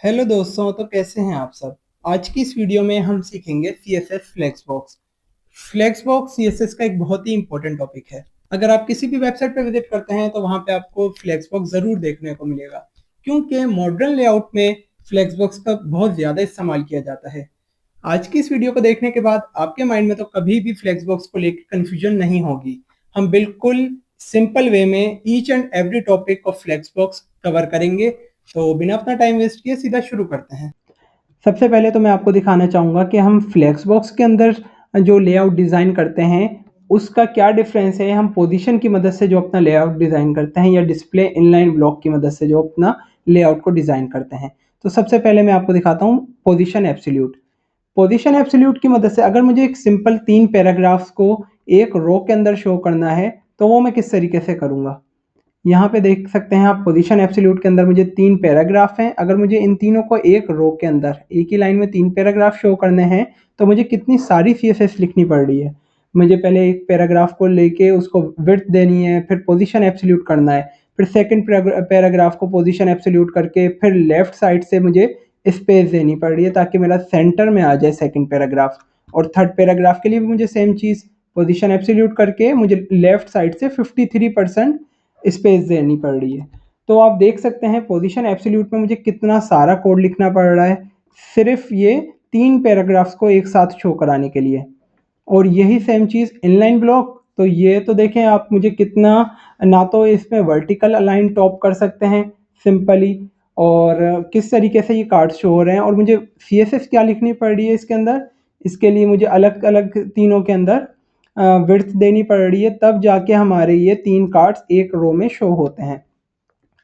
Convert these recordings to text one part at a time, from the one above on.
Hello दोस्तों, तो कैसे हैं आप सब। आज की इस वीडियो में हम सीखेंगे CSS फ्लेक्सबॉक्स। फ्लेक्सबॉक्स CSS का एक बहुत ही इंपॉर्टेंट टॉपिक है। अगर आप किसी भी वेबसाइट पर विजिट करते हैं तो वहां पे आपको फ्लेक्सबॉक्स जरूर देखने को मिलेगा, क्योंकि मॉडर्न लेआउट में फ्लेक्सबॉक्स का बहुत ज़्यादा इस्तेमाल किया जाता है। आज की इस वीडियो को देखने के बाद आपके माइंड में तो कभी भी फ्लेक्सबॉक्स को लेकर कंफ्यूजन नहीं होगी। हम बिल्कुल सिंपल वे में each and every topic of flexbox cover करेंगे। तो बिना अपना टाइम वेस्ट किए सीधा शुरू करते हैं। सबसे पहले तो मैं आपको दिखाना चाहूँगा कि हम फ्लेक्सबॉक्स के अंदर जो लेआउट डिज़ाइन करते हैं उसका क्या डिफरेंस है हम पोजीशन की मदद से जो अपना लेआउट डिज़ाइन करते हैं या डिस्प्ले इनलाइन ब्लॉक की मदद से जो अपना लेआउट को डिज़ाइन करते हैं। तो सबसे पहले मैं आपको दिखाता हूँ पोजीशन एब्सोल्यूट। पोजीशन एब्सोल्यूट की मदद से अगर मुझे एक सिंपल 3 पैराग्राफ्स को एक रो के अंदर शो करना है तो वो मैं किस तरीके से करूँगा। यहाँ पे देख सकते हैं आप पोजीशन एब्सोल्यूट के अंदर मुझे 3 पैराग्राफ हैं। अगर मुझे इन तीनों को एक रो के अंदर एक ही लाइन में 3 पैराग्राफ शो करने हैं तो मुझे कितनी सारी CSS लिखनी पड़ रही है। मुझे पहले एक पैराग्राफ को लेके उसको विड्थ देनी है, फिर पोजीशन एब्सोल्यूट करना है, फिर सेकंड पैराग्राफ को पोजीशन एब्सोल्यूट करके फिर लेफ्ट साइड से मुझे स्पेस देनी पड़ रही है ताकि मेरा सेंटर में आ जाए सेकंड पैराग्राफ। और थर्ड पैराग्राफ के लिए भी मुझे सेम चीज़ पोजीशन एब्सोल्यूट करके मुझे लेफ्ट साइड से 53% स्पेस देनी पड़ रही है। तो आप देख सकते हैं पोजीशन एब्सोल्यूट में मुझे कितना सारा कोड लिखना पड़ रहा है सिर्फ ये 3 पैराग्राफ्स को एक साथ शो कराने के लिए। और यही सेम चीज़ इनलाइन ब्लॉक, तो ये तो देखें आप मुझे कितना, ना तो इसमें वर्टिकल अलाइन टॉप कर सकते हैं सिंपली, और किस तरीके से ये कार्ड्स शो हो रहे हैं, और मुझे CSS क्या लिखनी पड़ रही है इसके अंदर। इसके लिए मुझे अलग अलग तीनों के अंदर विड्थ देनी पड़ रही है, तब जाके हमारे ये 3 कार्ड्स एक रो में शो होते हैं।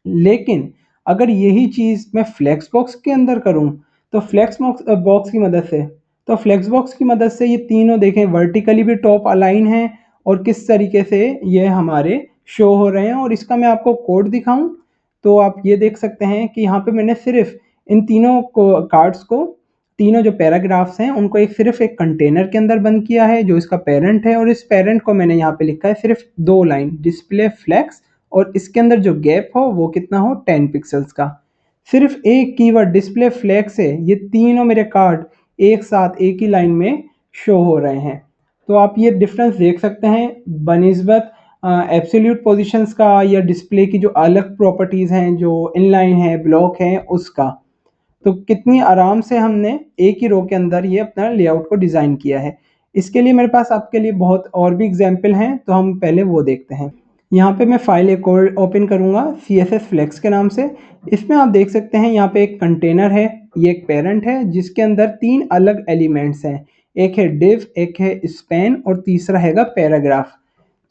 लेकिन अगर यही चीज़ मैं फ्लेक्स बॉक्स के अंदर करूं तो फ्लेक्स बॉक्स की मदद से, ये तीनों देखें वर्टिकली भी टॉप अलाइन हैं और किस तरीके से ये हमारे शो हो रहे हैं। और इसका मैं आपको कोड दिखाऊं तो आप ये देख सकते हैं कि यहाँ पे मैंने सिर्फ इन तीनों को कार्ड्स को, तीनों जो पैराग्राफ्स हैं उनको सिर्फ एक कंटेनर के अंदर बंद किया है जो इसका पेरेंट है, और इस पेरेंट को मैंने यहाँ पे लिखा है सिर्फ 2 लाइन डिस्प्ले फ्लेक्स, और इसके अंदर जो गैप हो वो कितना हो 10 पिक्सल्स का। सिर्फ एक कीवर्ड डिस्प्ले फ्लेक्स से ये तीनों मेरे कार्ड एक साथ एक ही लाइन में शो हो रहे हैं। तो आप ये डिफरेंस देख सकते हैं बनिस्बत एब्सोल्यूट पोजीशंस का या डिस्प्ले की जो अलग प्रॉपर्टीज़ हैं जो इनलाइन है ब्लॉक है उसका। तो कितनी आराम से हमने एक ही रो के अंदर ये अपना लेआउट को डिज़ाइन किया है। इसके लिए मेरे पास आपके लिए बहुत और भी एग्जाम्पल हैं, तो हम पहले वो देखते हैं। यहाँ पे मैं फाइल एक और ओपन करूँगा CSS फ्लेक्स के नाम से। इसमें आप देख सकते हैं यहाँ पे एक कंटेनर है, ये एक पेरेंट है जिसके अंदर 3 अलग एलिमेंट्स हैं। एक है डिव, एक है स्पैन और तीसरा हैगा पैराग्राफ।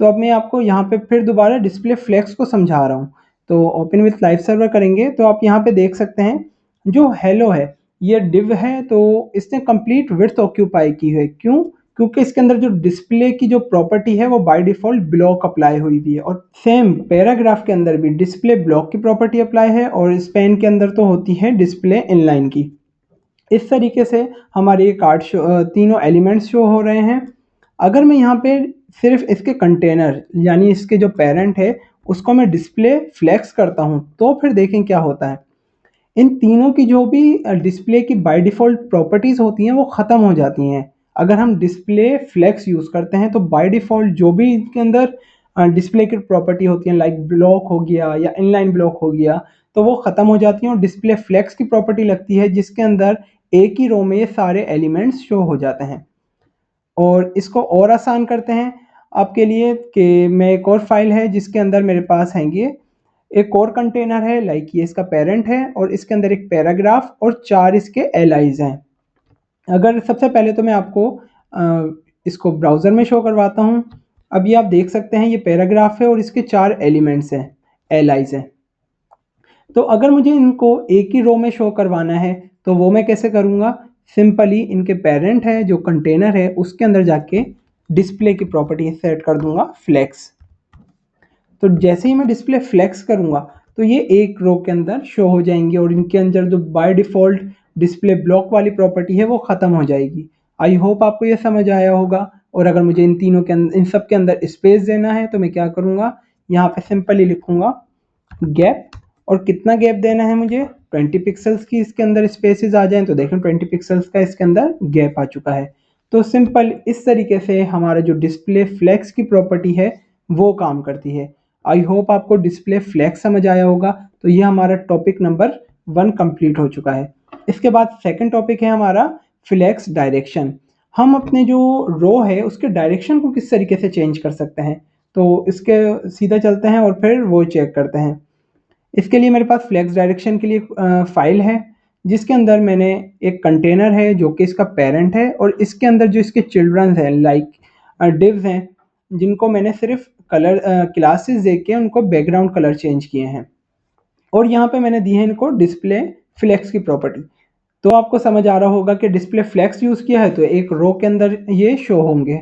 तो अब मैं आपको यहाँ पे फिर दोबारा डिस्प्ले फ्लेक्स को समझा रहा हूँ। तो ओपन विथ लाइव सर्वर करेंगे तो आप यहाँ पे देख सकते हैं जो हेलो है ये डिव है, तो इसने कंप्लीट विड्थ ऑक्यूपाई की है। क्यों? क्योंकि इसके अंदर जो डिस्प्ले की जो प्रॉपर्टी है वो बाय डिफॉल्ट ब्लॉक अप्लाई हुई हुई है, और सेम पैराग्राफ के अंदर भी डिस्प्ले ब्लॉक की प्रॉपर्टी अप्लाई है, और स्पैन के अंदर तो होती है डिस्प्ले इनलाइन की। इस तरीके से हमारे ये कार्ड तीनों एलिमेंट्स शो हो रहे हैं। अगर मैं यहाँ पे सिर्फ इसके कंटेनर यानी इसके जो पेरेंट है उसको मैं डिस्प्ले फ्लेक्स करता हूँ तो फिर देखें क्या होता है। इन तीनों की जो भी डिस्प्ले की बाय डिफ़ॉल्ट प्रॉपर्टीज़ होती हैं वो ख़त्म हो जाती हैं। अगर हम डिस्प्ले फ्लेक्स यूज़ करते हैं तो बाय डिफ़ॉल्ट जो भी इसके अंदर डिस्प्ले की प्रॉपर्टी होती हैं लाइक ब्लॉक हो गया या इनलाइन ब्लॉक हो गया तो वो ख़त्म हो जाती हैं, और डिस्प्ले फ्लेक्स की प्रॉपर्टी लगती है जिसके अंदर एक ही रो में ये सारे एलिमेंट्स शो हो जाते हैं। और इसको और आसान करते हैं आपके लिए कि मैं एक और फाइल है जिसके अंदर मेरे पास हैंगी एक और कंटेनर है, लाइक ये इसका पेरेंट है और इसके अंदर एक पैराग्राफ और 4 इसके एलाइज हैं। अगर सबसे पहले तो मैं आपको इसको ब्राउज़र में शो करवाता हूँ। अभी आप देख सकते हैं ये पैराग्राफ है और इसके 4 एलिमेंट्स हैं, एलाइज हैं। तो अगर मुझे इनको एक ही रो में शो करवाना है तो वो मैं कैसे करूँगा। सिंपली इनके पेरेंट है जो कंटेनर है उसके अंदर जाके डिस्प्ले की प्रॉपर्टी सेट कर दूंगा फ्लेक्स। तो जैसे ही मैं डिस्प्ले फ्लेक्स करूँगा तो ये एक रो के अंदर शो हो जाएंगे, और इनके अंदर जो बाय डिफ़ॉल्ट डिस्प्ले ब्लॉक वाली प्रॉपर्टी है वो ख़त्म हो जाएगी। आई होप आपको ये समझ आया होगा। और अगर मुझे इन तीनों के अंदर, इन सब के अंदर स्पेस देना है तो मैं क्या करूँगा, यहाँ पे सिंपली लिखूँगा गैप, और कितना गैप देना है मुझे, 20 पिक्सल्स की इसके अंदर स्पेसेस आ जाएं, तो देखें 20 पिक्सल्स का इसके अंदर गैप आ चुका है। तो सिंपल इस तरीके से हमारा जो डिस्प्ले फ्लेक्स की प्रॉपर्टी है वो काम करती है। आई होप आपको डिस्प्ले फ्लेक्स समझ आया होगा। तो ये हमारा टॉपिक नंबर 1 कंप्लीट हो चुका है। इसके बाद सेकंड टॉपिक है हमारा फ्लेक्स डायरेक्शन। हम अपने जो रो है उसके डायरेक्शन को किस तरीके से चेंज कर सकते हैं, तो इसके सीधा चलते हैं और फिर वो चेक करते हैं। इसके लिए मेरे पास फ्लेक्स डायरेक्शन के लिए फाइल है, जिसके अंदर मैंने एक कंटेनर है जो कि इसका पेरेंट है, और इसके अंदर जो इसके चिल्ड्रन हैं लाइक डिव्स हैं, जिनको मैंने सिर्फ कलर क्लासेस दे के उनको बैकग्राउंड कलर चेंज किए हैं, और यहाँ पे मैंने दी है इनको डिस्प्ले फ्लेक्स की प्रॉपर्टी। तो आपको समझ आ रहा होगा कि डिस्प्ले फ्लेक्स यूज़ किया है तो एक रो के अंदर ये शो होंगे।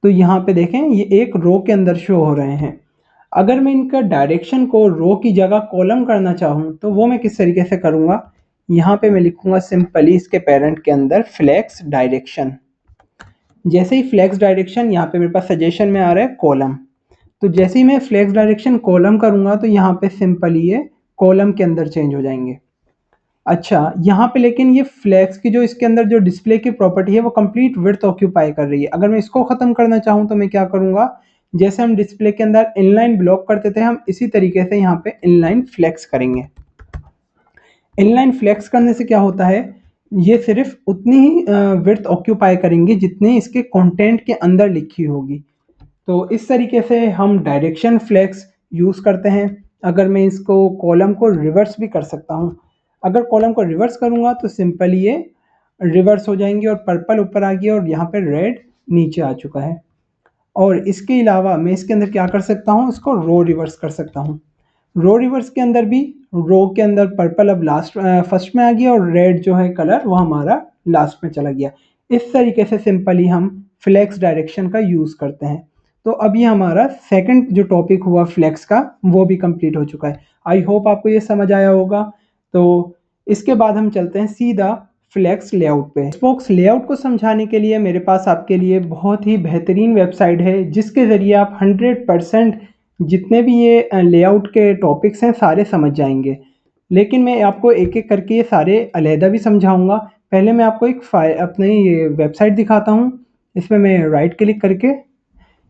तो यहाँ पे देखें ये एक रो के अंदर शो हो रहे हैं। अगर मैं इनका डायरेक्शन को रो की जगह कॉलम करना चाहूँ तो वो मैं किस तरीके से करूँगा, यहाँ पे मैं लिखूँगा सिंपली इसके पेरेंट के अंदर फ्लेक्स डायरेक्शन। जैसे ही फ्लेक्स डायरेक्शन यहाँ पे मेरे पास सजेशन में आ रहा है कॉलम, तो जैसे ही मैं फ्लेक्स डायरेक्शन कॉलम करूँगा तो यहाँ पे सिंपली ये कॉलम के अंदर चेंज हो जाएंगे। अच्छा, यहाँ पे लेकिन ये फ्लेक्स की जो इसके अंदर जो डिस्प्ले की प्रॉपर्टी है वो कंप्लीट विड्थ ऑक्यूपाई कर रही है। अगर मैं इसको ख़त्म करना चाहूँ तो मैं क्या करूँगा, जैसे हम डिस्प्ले के अंदर इनलाइन ब्लॉक करते थे, हम इसी तरीके से यहाँ पे इनलाइन फ्लेक्स करेंगे। इनलाइन फ्लेक्स करने से क्या होता है, ये सिर्फ उतनी ही विड्थ ऑक्यूपाई करेंगी जितनी इसके कंटेंट के अंदर लिखी होगी। तो इस तरीके से हम डायरेक्शन फ्लेक्स यूज़ करते हैं। अगर मैं इसको कॉलम को रिवर्स भी कर सकता हूँ, अगर कॉलम को रिवर्स करूँगा तो सिंपली ये रिवर्स हो जाएंगे और पर्पल ऊपर आ गया और यहाँ पे रेड नीचे आ चुका है। और इसके अलावा मैं इसके अंदर क्या कर सकता हूँ, इसको रो रिवर्स कर सकता हूँ। रो रिवर्स के अंदर भी रो के अंदर पर्पल अब लास्ट फर्स्ट में आ गया और रेड जो है कलर वो हमारा लास्ट में चला गया। इस तरीके से सिंपली हम फ्लेक्स डायरेक्शन का यूज़ करते हैं। तो अभी हमारा सेकंड जो टॉपिक हुआ फ्लेक्स का वो भी कंप्लीट हो चुका है। आई होप आपको ये समझ आया होगा। तो इसके बाद हम चलते हैं सीधा फ्लेक्स लेआउट पे। फ्लेक्स लेआउट को समझाने के लिए मेरे पास आपके लिए बहुत ही बेहतरीन वेबसाइट है, जिसके ज़रिए आप 100% जितने भी ये लेआउट के टॉपिक्स हैं सारे समझ जाएंगे। लेकिन मैं आपको एक एक करके ये सारे अलहदा भी समझाऊंगा। पहले मैं आपको एक अपनी ये वेबसाइट दिखाता हूँ। इसमें मैं राइट क्लिक करके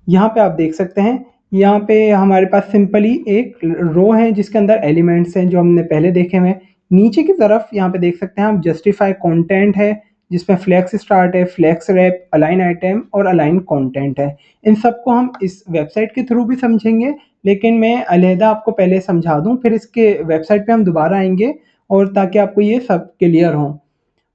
यहाँ पे आप देख सकते हैं, यहाँ पे हमारे पास सिंपली एक रो है जिसके अंदर एलिमेंट्स हैं जो हमने पहले देखे हुए हैं। नीचे की तरफ यहाँ पे देख सकते हैं आप जस्टिफाई कंटेंट है, जिसमें फ्लेक्स स्टार्ट है, फ्लेक्स रैप, अलाइन आइटम और अलाइन कंटेंट है। इन सबको हम इस वेबसाइट के थ्रू भी समझेंगे, लेकिन मैं अलहदा आपको पहले समझा दूँ, फिर इसके वेबसाइट पे हम दोबारा आएंगे और ताकि आपको ये सब क्लियर हो।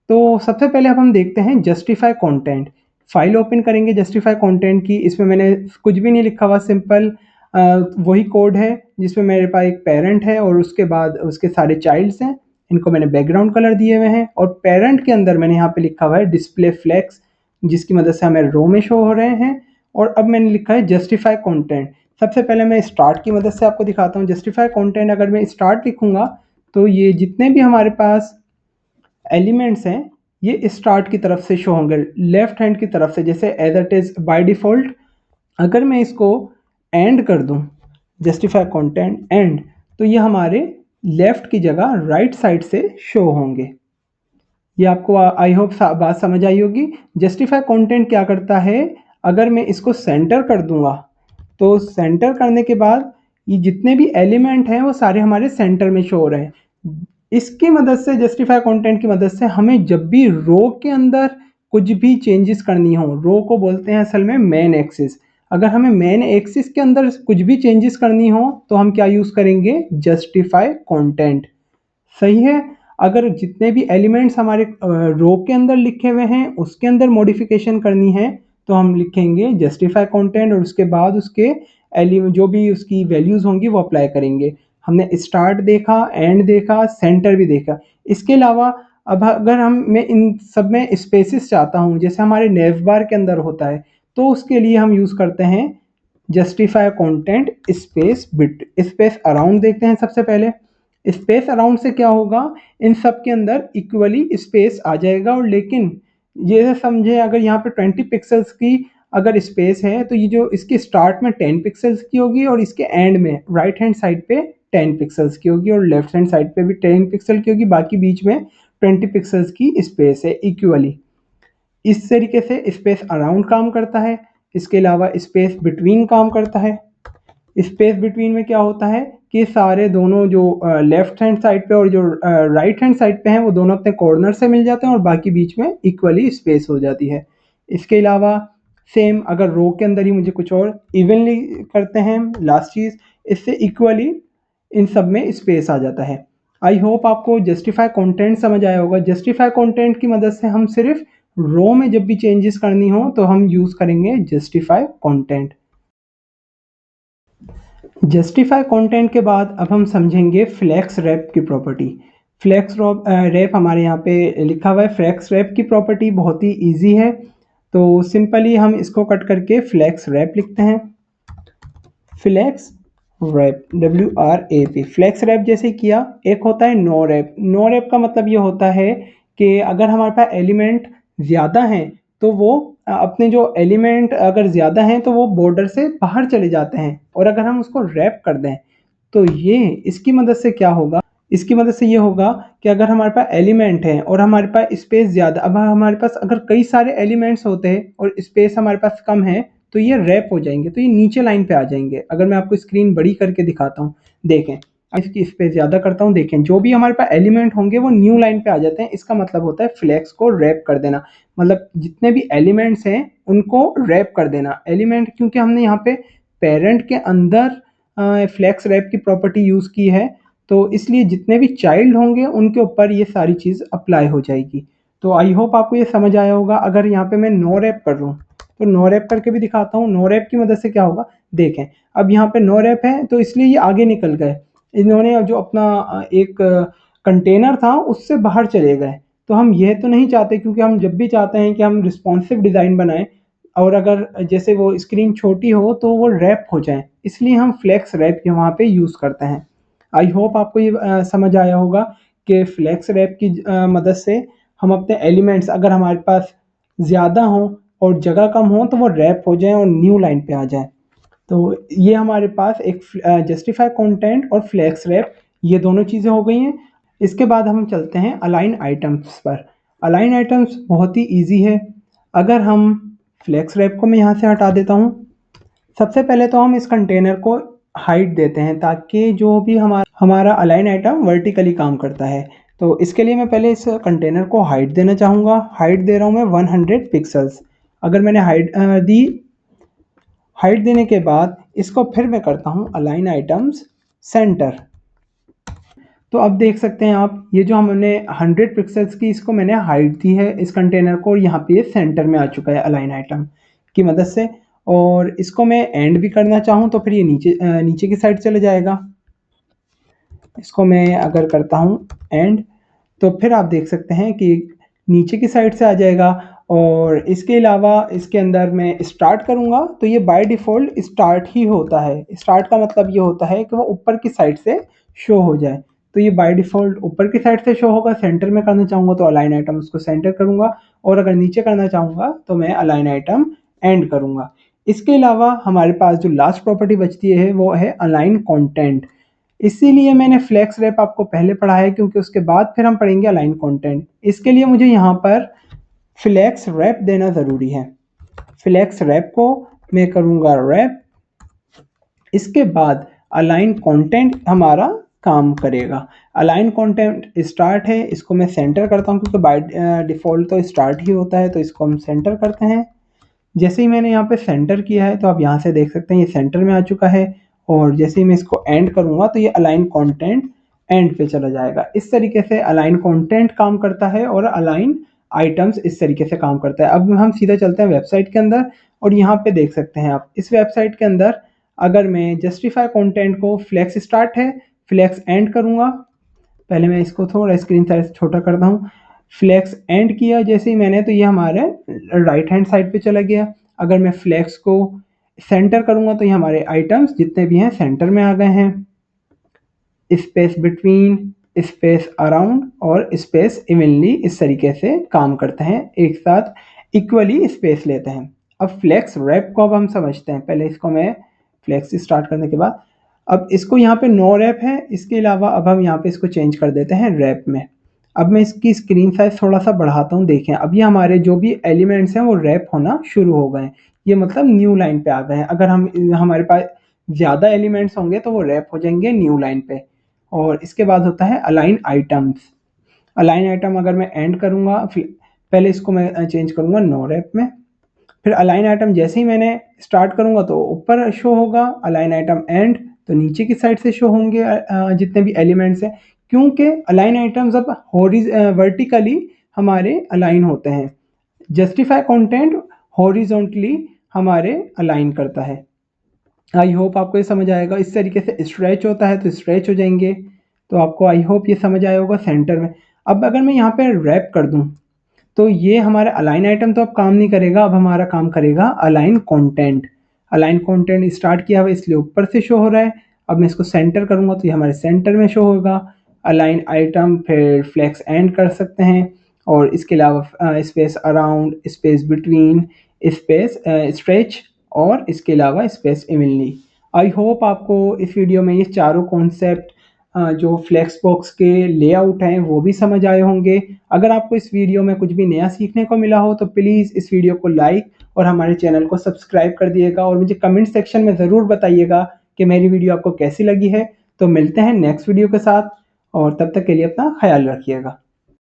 तो सबसे पहले अब हम देखते हैं जस्टिफाई कंटेंट। फाइल ओपन करेंगे जस्टिफाई कंटेंट की। इसमें मैंने कुछ भी नहीं लिखा हुआ, सिंपल वही कोड है जिसमें मेरे पास एक पेरेंट है और उसके बाद उसके सारे चाइल्ड्स हैं। इनको मैंने बैकग्राउंड कलर दिए हुए हैं और पेरेंट के अंदर मैंने यहाँ पे लिखा हुआ है डिस्प्ले फ्लेक्स, जिसकी मदद से हमें रो में शो हो रहे हैं। और अब मैंने लिखा है जस्टिफाई कंटेंट। सबसे पहले मैं स्टार्ट की मदद से आपको दिखाता हूँ। जस्टिफाई कंटेंट अगर मैं स्टार्ट लिखूँगा तो ये जितने भी हमारे पास एलिमेंट्स हैं ये स्टार्ट की तरफ से शो होंगे, लेफ्ट हैंड की तरफ से, जैसे as it is by default. अगर मैं इसको एंड कर दूं, जस्टिफाई कंटेंट एंड, तो ये हमारे लेफ्ट की जगह राइट साइड से शो होंगे। ये आपको आई होप बात समझ आई होगी। जस्टिफाई कंटेंट क्या करता है, अगर मैं इसको सेंटर कर दूंगा तो सेंटर करने के बाद ये जितने भी एलिमेंट हैं वो सारे हमारे सेंटर में शो हो रहे हैं। इसकी मदद से, जस्टिफाई कंटेंट की मदद से, हमें जब भी रो के अंदर कुछ भी चेंजेस करनी हो, रो को बोलते हैं असल में मेन एक्सिस, अगर हमें मेन एक्सिस के अंदर कुछ भी चेंजेस करनी हो तो हम क्या यूज़ करेंगे, जस्टिफाई कंटेंट। सही है। अगर जितने भी एलिमेंट्स हमारे रो के अंदर लिखे हुए हैं उसके अंदर मॉडिफिकेशन करनी है तो हम लिखेंगे जस्टिफाई कंटेंट और उसके बाद उसके जो भी उसकी वैल्यूज़ होंगी वो अप्लाई करेंगे। हमने स्टार्ट देखा, एंड देखा, सेंटर भी देखा। इसके अलावा अब अगर मैं इन सब में स्पेसिस चाहता हूँ, जैसे हमारे नेव बार के अंदर होता है, तो उसके लिए हम यूज़ करते हैं justify content space bit. Space around देखते हैं सबसे पहले। स्पेस अराउंड से क्या होगा, इन सब के अंदर इक्वली स्पेस आ जाएगा। और लेकिन ये समझे, अगर यहाँ पे 20 पिक्सल्स की अगर स्पेस है तो ये जो इसके स्टार्ट में 10 पिक्सल्स की होगी और इसके एंड में राइट हैंड साइड पे 10 पिक्सल्स की होगी और लेफ्ट हैंड साइड पे भी 10 पिक्सल की होगी, बाकी बीच में 20 पिक्सल्स की स्पेस है इक्वली। इस तरीके से स्पेस अराउंड काम करता है। इसके अलावा स्पेस बिटवीन काम करता है। स्पेस बिटवीन में क्या होता है कि सारे दोनों जो लेफ्ट हैंड साइड पे और जो राइट हैंड साइड पे हैं वो दोनों अपने कॉर्नर से मिल जाते हैं और बाकी बीच में इक्वली स्पेस हो जाती है। इसके अलावा सेम अगर रो के अंदर ही मुझे कुछ और इवनली करते हैं लास्ट चीज़, इससे इक्वली इन सब में स्पेस आ जाता है। आई होप आपको जस्टिफाई कंटेंट समझ आया होगा। जस्टिफाई कंटेंट की मदद से हम सिर्फ रो में जब भी चेंजेस करनी हो तो हम यूज़ करेंगे जस्टिफाई कंटेंट। जस्टिफाई कंटेंट के बाद अब हम समझेंगे फ्लेक्स रैप की प्रॉपर्टी। फ्लेक्स रैप हमारे यहाँ पे लिखा हुआ है। फ्लेक्स रैप की प्रॉपर्टी बहुत ही इजी है, तो सिंपली हम इसको कट करके फ्लेक्स रैप लिखते हैं। Flex wrap WRAP, flex wrap जैसे किया। एक होता है नो रैप। नो रैप का मतलब ये होता है कि अगर हमारे पास एलिमेंट ज़्यादा हैं तो वो अपने जो एलिमेंट अगर ज़्यादा हैं तो वो बॉर्डर से बाहर चले जाते हैं, और अगर हम उसको रैप कर दें तो ये इसकी मदद से क्या होगा, इसकी मदद से ये होगा कि अगर हमारे पास एलिमेंट है और हमारे पास स्पेस ज़्यादा, अब हमारे पास अगर कई सारे एलिमेंट्स होते हैं और स्पेस हमारे पास कम है तो ये रैप हो जाएंगे, तो ये नीचे लाइन पे आ जाएंगे। अगर मैं आपको स्क्रीन बड़ी करके दिखाता हूँ, देखें इसकी स्पेस ज़्यादा करता हूँ, देखें जो भी हमारे पास एलिमेंट होंगे वो न्यू लाइन पे आ जाते हैं। इसका मतलब होता है फ्लेक्स को रैप कर देना, मतलब जितने भी एलिमेंट्स हैं उनको रैप कर देना। एलिमेंट क्योंकि हमने यहाँ पे पेरेंट के अंदर फ्लेक्स रैप की प्रॉपर्टी यूज़ की है, तो इसलिए जितने भी चाइल्ड होंगे उनके ऊपर ये सारी चीज़ अप्लाई हो जाएगी। तो आई होप आपको ये समझ आया होगा। अगर यहाँ पे मैं नो रैप कर रहा हूँ तो नो रैप करके भी दिखाता हूँ। नो रैप की मदद से क्या होगा, देखें अब यहाँ पे नो रैप है तो इसलिए ये आगे निकल गए। इन्होंने जो अपना एक कंटेनर था उससे बाहर चले गए। तो हम यह तो नहीं चाहते, क्योंकि हम जब भी चाहते हैं कि हम रिस्पॉन्सिव डिज़ाइन बनाएं और अगर जैसे वो स्क्रीन छोटी हो तो वो रैप हो जाए, इसलिए हम फ्लेक्स रैप वहाँ पे यूज़ करते हैं। आई होप आपको ये समझ आया होगा कि फ्लेक्स रैप की मदद से हम अपने एलिमेंट्स अगर हमारे पास ज़्यादा हों और जगह कम हो तो वो रैप हो जाएं और न्यू लाइन पे आ जाए। तो ये हमारे पास एक जस्टिफाई कंटेंट और फ्लेक्स रैप, ये दोनों चीज़ें हो गई हैं। इसके बाद हम चलते हैं अलाइन आइटम्स पर। अलाइन आइटम्स बहुत ही इजी है। अगर हम फ्लेक्स रैप को मैं यहाँ से हटा देता हूँ, सबसे पहले तो हम इस कंटेनर को हाइट देते हैं ताकि जो भी हमारा अलाइन आइटम वर्टिकली काम करता है। तो इसके लिए मैं पहले इस कंटेनर को हाइट देना चाहूँगा। हाइट दे रहा हूँ मैं 100 पिक्सल्स। अगर मैंने हाइट दी, हाइट देने के बाद इसको फिर मैं करता हूँ अलाइन आइटम्स सेंटर। तो अब देख सकते हैं आप, ये जो हमने 100 पिक्सल्स की इसको मैंने हाइट दी है इस कंटेनर को, और यहाँ पे सेंटर में आ चुका है अलाइन आइटम की मदद से। और इसको मैं एंड भी करना चाहूँ तो फिर ये नीचे की साइड चले जाएगा। इसको मैं अगर करता हूँ एंड, तो फिर आप देख सकते हैं कि नीचे की साइड से आ जाएगा। और इसके अलावा इसके अंदर मैं स्टार्ट करूँगा तो ये बाय डिफ़ॉल्ट स्टार्ट ही होता है। स्टार्ट का मतलब ये होता है कि वो ऊपर की साइड से शो हो जाए, तो ये बाय डिफ़ॉल्ट ऊपर की साइड से शो होगा। सेंटर में करना चाहूँगा तो अलाइन आइटम उसको सेंटर करूँगा, और अगर नीचे करना चाहूँगा तो मैं अलाइन आइटम एंड करूँगा। इसके अलावा हमारे पास जो लास्ट प्रॉपर्टी बचती है वो है अलाइन कंटेंट। इसीलिए मैंने फ्लेक्स रैप आपको पहले पढ़ा है, क्योंकि उसके बाद फिर हम पढ़ेंगे अलाइन कंटेंट। इसके लिए मुझे यहाँ पर फ्लेक्स रैप देना ज़रूरी है। फ्लेक्स रैप को मैं करूँगा रैप, इसके बाद अलाइन कंटेंट हमारा काम करेगा। अलाइन कंटेंट स्टार्ट है, इसको मैं सेंटर करता हूँ क्योंकि बाय डिफ़ॉल्ट तो स्टार्ट ही होता है, तो इसको हम सेंटर करते हैं। जैसे ही मैंने यहाँ पे सेंटर किया है तो आप यहाँ से देख सकते हैं ये सेंटर में आ चुका है। और जैसे ही मैं इसको एंड करूँगा तो ये अलाइन कंटेंट एंड पे चला जाएगा। इस तरीके से अलाइन कंटेंट काम करता है और अलाइन आइटम्स इस तरीके से काम करता है। अब हम सीधा चलते हैं वेबसाइट के अंदर, और यहाँ पे देख सकते हैं आप इस वेबसाइट के अंदर अगर मैं जस्टिफाई कंटेंट को फ्लेक्स स्टार्ट है फ्लेक्स एंड करूँगा। पहले मैं इसको थोड़ा स्क्रीन साइज छोटा करता हूँ। फ्लेक्स एंड किया जैसे ही मैंने, तो ये हमारे राइट हैंड साइड पे चला गया। अगर मैं फ्लेक्स को सेंटर करूँगा तो ये हमारे आइटम्स जितने भी हैं सेंटर में आ गए हैं। स्पेस बिटवीन, स्पेस अराउंड और स्पेस इवनली इस तरीके से काम करते हैं, एक साथ इक्वली स्पेस लेते हैं। अब फ्लेक्स रैप को अब हम समझते हैं। पहले इसको मैं फ्लेक्स स्टार्ट करने के बाद अब इसको यहाँ पे नो रैप है, इसके अलावा अब हम यहाँ पे इसको चेंज कर देते हैं रैप में। अब मैं इसकी स्क्रीन साइज थोड़ा सा बढ़ाता हूँ, देखें अब ये हमारे जो भी एलिमेंट्स हैं वो रैप होना शुरू हो गए हैं, ये मतलब न्यू लाइन पे आ गए हैं। अगर हम हमारे पास ज़्यादा एलिमेंट्स होंगे तो वो रैप हो जाएंगे न्यू लाइन पे। और इसके बाद होता है अलाइन आइटम्स। अलाइन आइटम अगर मैं एंड करूँगा, पहले इसको मैं चेंज करूँगा नो रैप में, फिर अलाइन आइटम जैसे ही मैंने स्टार्ट करूँगा तो ऊपर शो होगा, अलाइन आइटम एंड तो नीचे की साइड से शो होंगे जितने भी एलिमेंट्स हैं, क्योंकि अलाइन आइटम्स अब वर्टिकली हमारे अलाइन होते हैं। जस्टिफाई कंटेंट हॉरिजॉन्टली हमारे अलाइन करता है। आई होप आपको ये समझ आएगा। इस तरीके से स्ट्रेच होता है तो स्ट्रेच हो जाएंगे, तो आपको आई होप ये समझ आया होगा सेंटर में। अब अगर मैं यहाँ पे रैप कर दूँ तो ये हमारा अलाइन आइटम तो अब काम नहीं करेगा, अब हमारा काम करेगा align content. Align content start किया हुआ इसलिए ऊपर से शो हो रहा है। अब मैं इसको सेंटर करूँगा तो ये हमारे सेंटर में शो होगा। अलाइन आइटम फिर फ्लेक्स एंड कर सकते हैं, और इसके अलावा space around, space between, space stretch, और इसके अलावा स्पेस इवनली। आई होप आपको इस वीडियो में ये चारों कॉन्सेप्ट जो फ्लेक्स बॉक्स के लेआउट हैं वो भी समझ आए होंगे। अगर आपको इस वीडियो में कुछ भी नया सीखने को मिला हो तो प्लीज़ इस वीडियो को लाइक और हमारे चैनल को सब्सक्राइब कर दिएगा, और मुझे कमेंट सेक्शन में ज़रूर बताइएगा कि मेरी वीडियो आपको कैसी लगी है। तो मिलते हैं नेक्स्ट वीडियो के साथ, और तब तक के लिए अपना ख्याल रखिएगा।